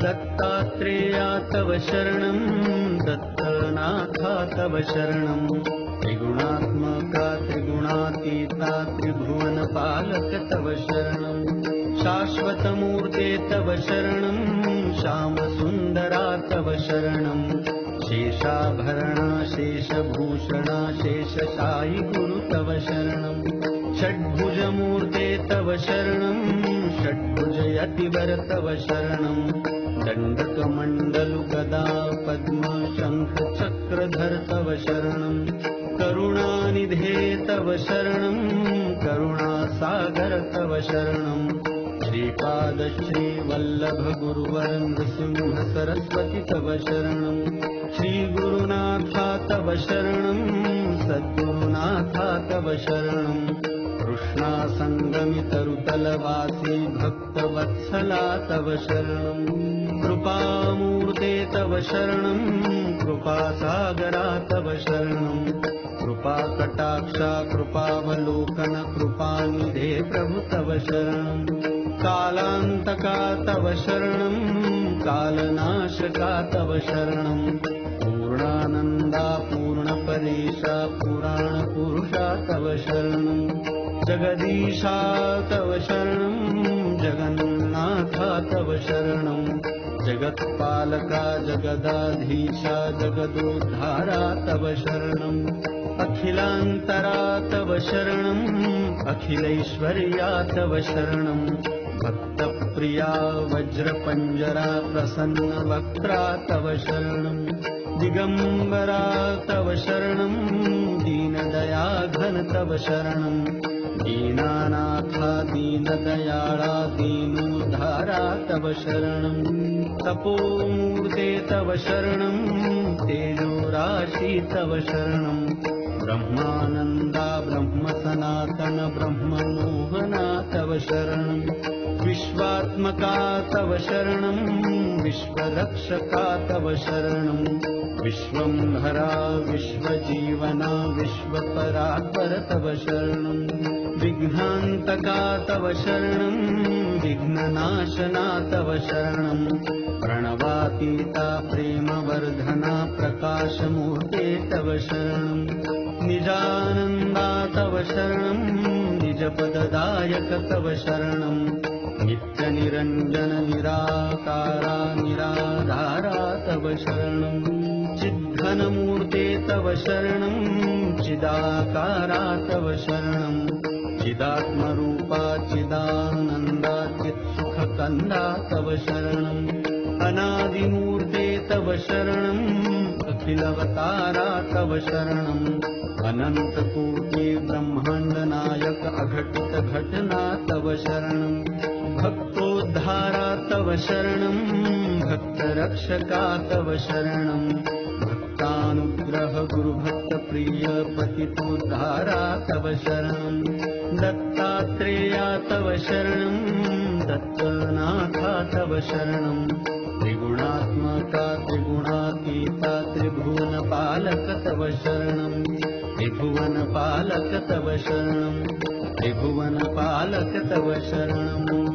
दत्तात्रेया तव शरणं दत्तनाथा तव शरणं त्रिगुणात्मका त्रिगुणातीता त्रिभुवनपालक तव शरणं शाश्वतमूर्ते तव शरणं श्यामसुन्दरा तव शरणं शेषाभरणा शेषभूषणा शेषशायि गुरु तव शरणं षड्भुजमूर्ते तव शरणं षड्भुजयतिवर तव शरणं दण्डकमण्डलु गदा पद्म शङ्ख चक्रधर तव शरणं करुणानिधे तव शरणं करुणासागर तव शरणं श्रीपाद श्रीवल्लभ गुरुवर नृसिंह सरस्वती तव शरणं श्रीगुरुनाथा तव शरणं सद्गुरुनाथा तव शरणं कृष्णासङ्गमितरुतलवासी भक्तवत्सला तव शरणं कृपामूर्ते तव शरणं कृपासागरा तव शरणं कृपाकटाक्षा कृपावलोकन कृपानिधे प्रभु तव शरणं कालान्तका तव शरणं कालनाशका तव शरणं पूर्णानन्दा पूर्णपरेशा पुराणपुरुषा तव शरणं जगदीशा तव शरणं जगन्नाथा तव शरणं जगत्पालका जगदाधीशा जगदोद्धारा तव शरणं अखिलान्तरा तव शरणं अखिलैश्वर्या तव शरणं भक्तप्रिया वज्रपञ्जरा प्रसन्नवक्त्रा तव शरणं दिगम्बरा तव शरणं दीनदयाघन तव शरणं दीनानाथा दीनदयाळा दीनोद्धारा तव शरणं तपोमूर्ते तव शरणं तेजोराशि तव शरणं ब्रह्मानन्दा ब्रह्मसनातन ब्रह्ममोहना तव शरणं विश्वात्मका तव शरणं विश्वरक्षका तव शरणं विश्वंभरा विश्वजीवना विश्वपरात्पर तव शरणं विघ्नान्तका तव शरणं विघ्ननाशना तव शरणं प्रणवातीता प्रेमवर्धना प्रकाशमूर्ते तव शरणं निजानन्दा तव शरणं निजपददायक तव शरणं नित्यनिरञ्जन निराकारा निराधारा तव शरणं चिद्घनमूर्ते तव शरणं चिदाकारा तव शरणं चिदात्मरूपा चिदानन्दा चित्सुखकन्दा तव शरणं अनादिमूर्ते तव शरणं अखिलवतारा तव शरणं अनन्तकोटि ब्रह्माण्डनायक अघटित घटना तव शरणं भक्तोद्धारा तव शरणं भक्तरक्षका तव शरणं भक्तानुग्रह गुरुभक्तप्रिय पतितोद्धारा तव शरणं दत्तात्रेया तव शरणं दत्तनाथा तव शरणं त्रिगुणात्मका त्रिगुणातीता त्रिभुवनपालक तव शरणं त्रिभुवनपालक तव शरणं त्रिभुवनपालक तव शरणं।